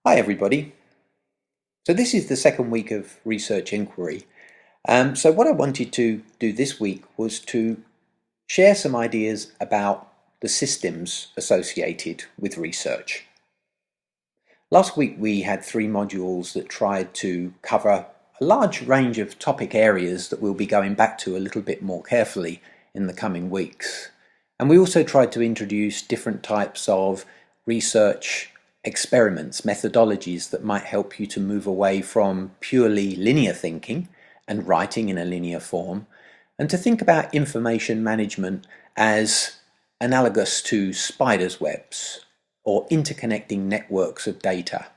Hi everybody. So this is the second week of Research Inquiry. So what I wanted to do this week was to share some ideas about the systems associated with research. Last week we had 3 modules that tried to cover a large range of topic areas that we'll be going back to a little bit more carefully in the coming weeks. And we also tried to introduce different types of research experiments, methodologies that might help you to move away from purely linear thinking and writing in a linear form, and to think about information management as analogous to spiders' webs or interconnecting networks of data.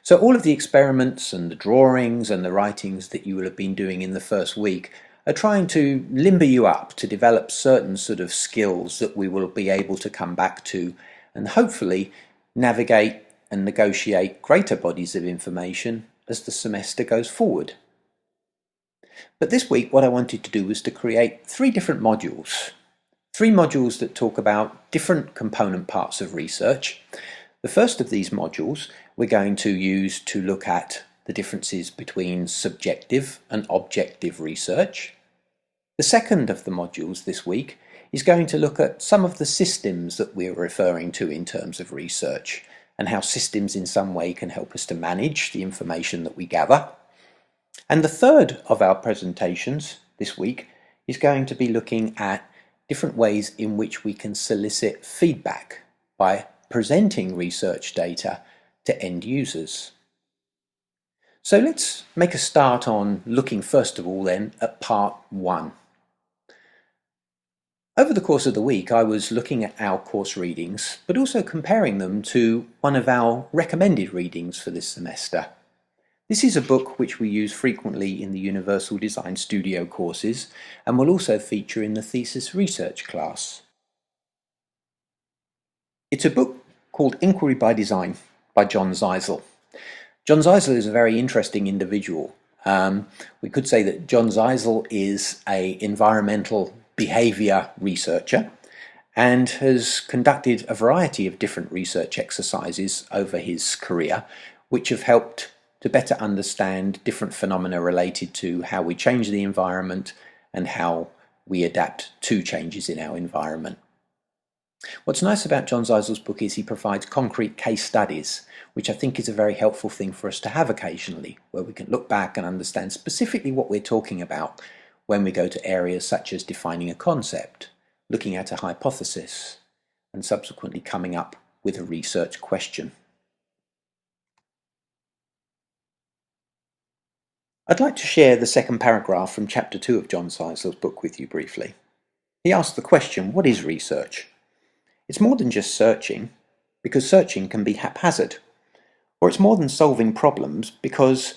So all of the experiments and the drawings and the writings that you will have been doing in the first week are trying to limber you up to develop certain sort of skills that we will be able to come back to and hopefully navigate and negotiate greater bodies of information as the semester goes forward. But this week what I wanted to do was to create 3 different modules. 3 modules that talk about different component parts of research. The first of these modules we're going to use to look at the differences between subjective and objective research. The second of the modules this week is going to look at some of the systems that we're referring to in terms of research and how systems in some way can help us to manage the information that we gather. And the third of our presentations this week is going to be looking at different ways in which we can solicit feedback by presenting research data to end users. So let's make a start on looking first of all then at part 1. Over the course of the week I was looking at our course readings, but also comparing them to one of our recommended readings for this semester. This is a book which we use frequently in the Universal Design Studio courses and will also feature in the thesis research class. It's a book called Inquiry by Design by John Zeisel. John Zeisel is a very interesting individual. We could say that John Zeisel is an environmental behavior researcher and has conducted a variety of different research exercises over his career which have helped to better understand different phenomena related to how we change the environment and how we adapt to changes in our environment. What's nice about John Zeisel's book is he provides concrete case studies, which I think is a very helpful thing for us to have occasionally, where we can look back and understand specifically what we're talking about when we go to areas such as defining a concept, looking at a hypothesis, and subsequently coming up with a research question. I'd like to share the second paragraph from chapter 2 of John Zeisel's book with you briefly. He asks the question, what is research? It's more than just searching, because searching can be haphazard. Or it's more than solving problems, because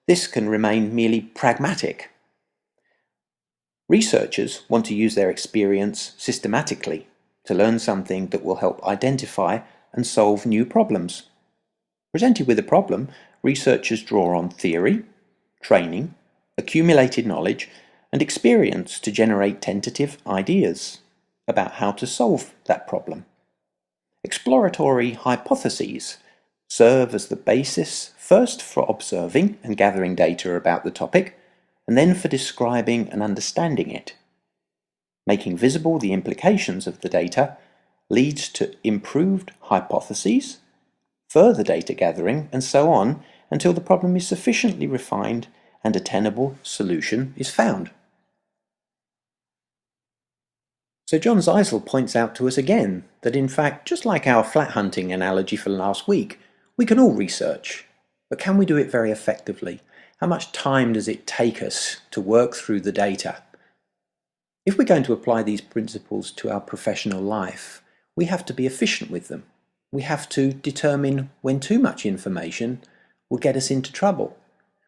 this can remain merely pragmatic. Researchers want to use their experience systematically to learn something that will help identify and solve new problems. Presented with a problem, researchers draw on theory, training, accumulated knowledge, and experience to generate tentative ideas about how to solve that problem. Exploratory hypotheses serve as the basis first for observing and gathering data about the topic, and then for describing and understanding it. Making visible the implications of the data leads to improved hypotheses, further data gathering, and so on until the problem is sufficiently refined and a tenable solution is found. So John Zeisel points out to us again that in fact, just like our flat hunting analogy for last week, we can all research, but can we do it very effectively? How much time does it take us to work through the data? If we're going to apply these principles to our professional life, we have to be efficient with them. We have to determine when too much information will get us into trouble.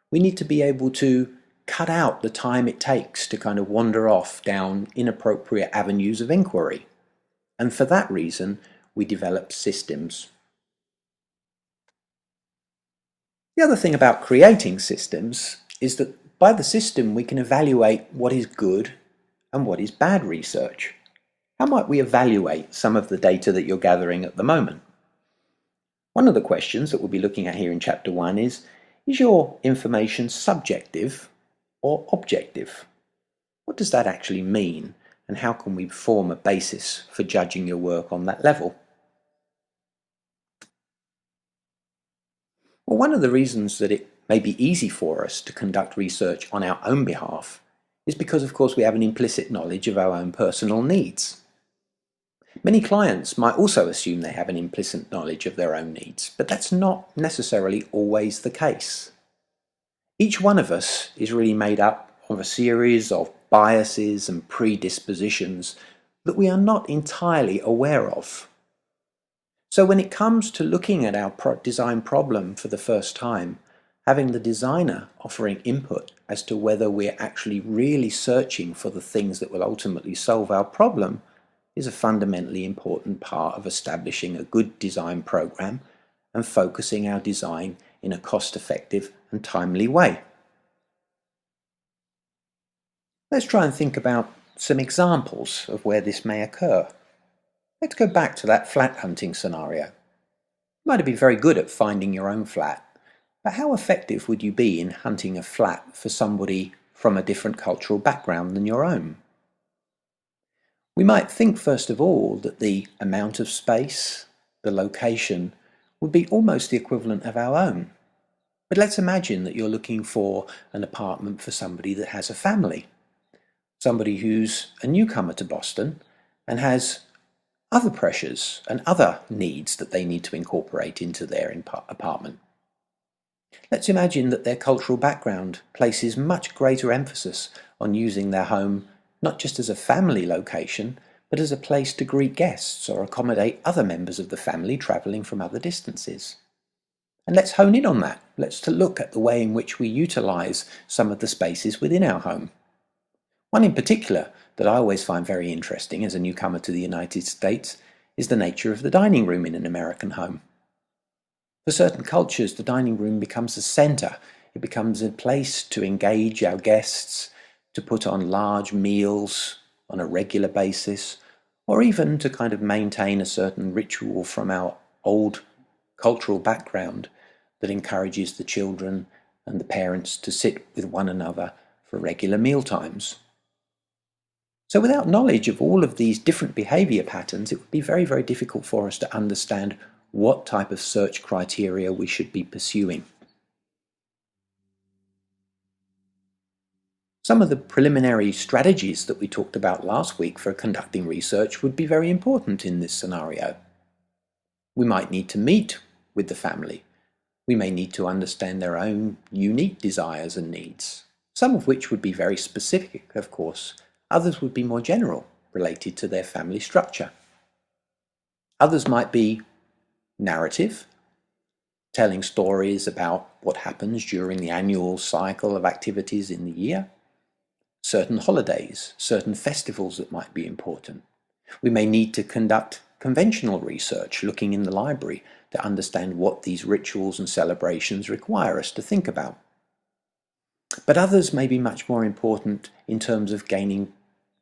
We need to be able to cut out the time it takes to kind of wander off down inappropriate avenues of inquiry. And for that reason, we develop systems. The other thing about creating systems is that by the system we can evaluate what is good and what is bad research. How might we evaluate some of the data that you're gathering at the moment? One of the questions that we'll be looking at here in Chapter 1 is your information subjective or objective? What does that actually mean, and how can we form a basis for judging your work on that level? Well, one of the reasons that it may be easy for us to conduct research on our own behalf is because, of course, we have an implicit knowledge of our own personal needs. Many clients might also assume they have an implicit knowledge of their own needs, but that's not necessarily always the case. Each one of us is really made up of a series of biases and predispositions that we are not entirely aware of. So when it comes to looking at our design problem for the first time, having the designer offering input as to whether we're actually really searching for the things that will ultimately solve our problem is a fundamentally important part of establishing a good design program and focusing our design in a cost-effective and timely way. Let's try and think about some examples of where this may occur. Let's go back to that flat hunting scenario. You might have been very good at finding your own flat, but how effective would you be in hunting a flat for somebody from a different cultural background than your own? We might think first of all that the amount of space, the location, would be almost the equivalent of our own. But let's imagine that you're looking for an apartment for somebody that has a family, somebody who's a newcomer to Boston and has other pressures and other needs that they need to incorporate into their apartment. Let's imagine that their cultural background places much greater emphasis on using their home not just as a family location, but as a place to greet guests or accommodate other members of the family travelling from other distances. And let's hone in on that. Let's look at the way in which we utilise some of the spaces within our home. One in particular that I always find very interesting as a newcomer to the United States is the nature of the dining room in an American home. For certain cultures, the dining room becomes a centre. It becomes a place to engage our guests, to put on large meals on a regular basis, or even to kind of maintain a certain ritual from our old cultural background that encourages the children and the parents to sit with one another for regular meal times. So without knowledge of all of these different behaviour patterns, it would be very, very difficult for us to understand what type of search criteria we should be pursuing. Some of the preliminary strategies that we talked about last week for conducting research would be very important in this scenario. We might need to meet with the family. We may need to understand their own unique desires and needs, some of which would be very specific, of course. Others would be more general, related to their family structure. Others might be narrative, telling stories about what happens during the annual cycle of activities in the year, certain holidays, certain festivals that might be important. We may need to conduct conventional research, looking in the library to understand what these rituals and celebrations require us to think about. But others may be much more important in terms of gaining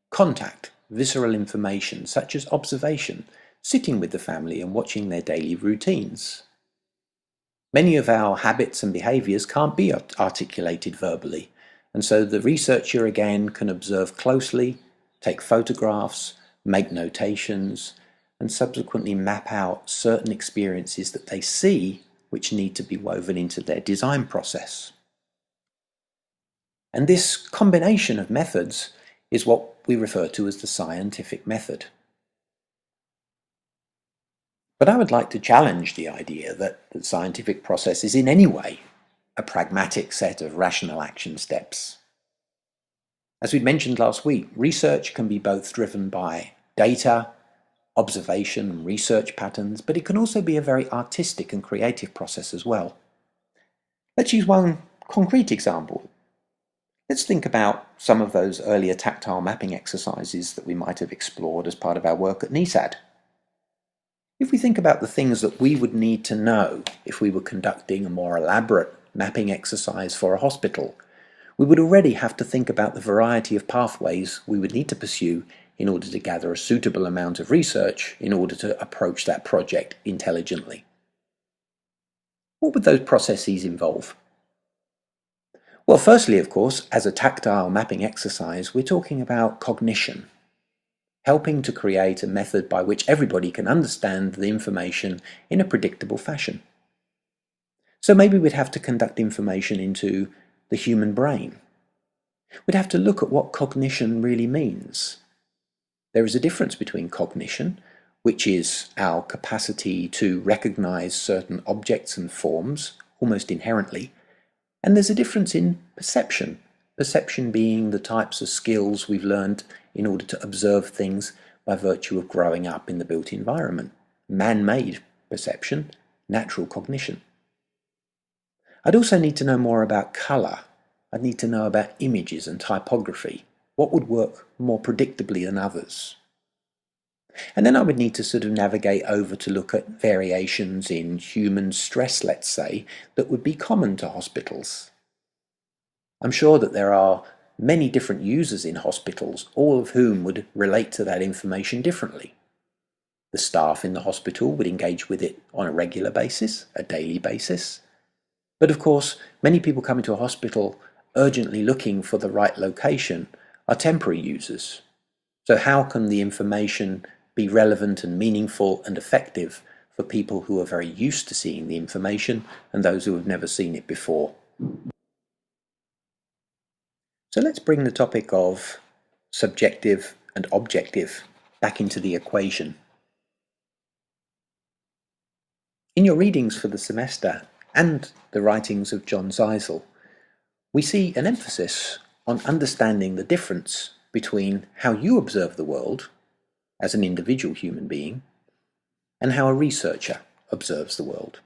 contact, visceral information, such as observation, sitting with the family and watching their daily routines. Many of our habits and behaviours can't be articulated verbally, and so the researcher again can observe closely, take photographs, make notations, and subsequently map out certain experiences that they see which need to be woven into their design process. And this combination of methods is what we refer to as the scientific method. But I would like to challenge the idea that the scientific process is in any way a pragmatic set of rational action steps. As we mentioned last week, research can be both driven by data, observation and research patterns, but it can also be a very artistic and creative process as well. Let's use one concrete example. Let's think about some of those earlier tactile mapping exercises that we might have explored as part of our work at NESAD. If we think about the things that we would need to know if we were conducting a more elaborate mapping exercise for a hospital, we would already have to think about the variety of pathways we would need to pursue in order to gather a suitable amount of research in order to approach that project intelligently. What would those processes involve? Well, firstly, of course, as a tactile mapping exercise, we're talking about cognition, helping to create a method by which everybody can understand the information in a predictable fashion. So maybe we'd have to conduct information into the human brain. We'd have to look at what cognition really means. There is a difference between cognition, which is our capacity to recognize certain objects and forms, almost inherently, and there's a difference in perception. Perception being the types of skills we've learned in order to observe things by virtue of growing up in the built environment. Man-made perception, natural cognition. I'd also need to know more about colour. I'd need to know about images and typography. What would work more predictably than others? And then I would need to sort of navigate over to look at variations in human stress, let's say, that would be common to hospitals. I'm sure that there are many different users in hospitals, all of whom would relate to that information differently. The staff in the hospital would engage with it on a regular basis, a daily basis. But of course, many people coming to a hospital urgently looking for the right location are temporary users. So how can the information be relevant and meaningful and effective for people who are very used to seeing the information and those who have never seen it before? So let's bring the topic of subjective and objective back into the equation. In your readings for the semester and the writings of John Zeisel, we see an emphasis on understanding the difference between how you observe the world as an individual human being and how a researcher observes the world.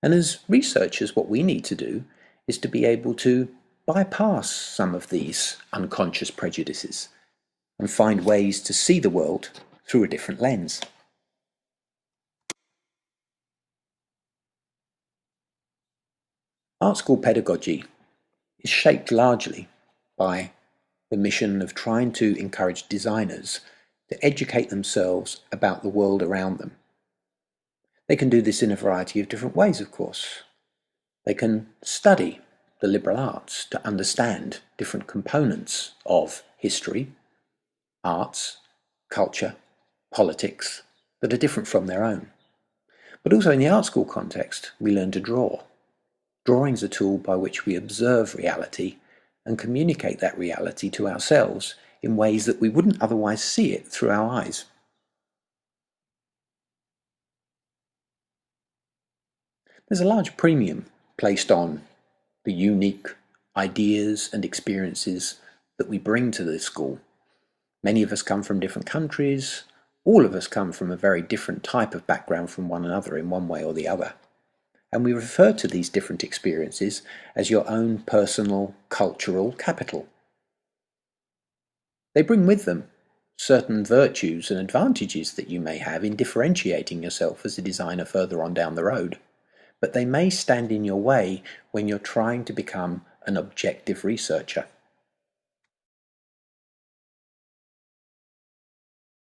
And as researchers, what we need to do is to be able to bypass some of these unconscious prejudices and find ways to see the world through a different lens. Art school pedagogy is shaped largely by the mission of trying to encourage designers to educate themselves about the world around them. They can do this in a variety of different ways, of course. They can study the liberal arts to understand different components of history, arts, culture, politics that are different from their own. But also in the art school context, we learn to draw. Drawing is a tool by which we observe reality and communicate that reality to ourselves in ways that we wouldn't otherwise see it through our eyes. There's a large premium placed on the unique ideas and experiences that we bring to the school. Many of us come from different countries. All of us come from a very different type of background from one another in one way or the other. And we refer to these different experiences as your own personal cultural capital. They bring with them certain virtues and advantages that you may have in differentiating yourself as a designer further on down the road, but they may stand in your way when you're trying to become an objective researcher.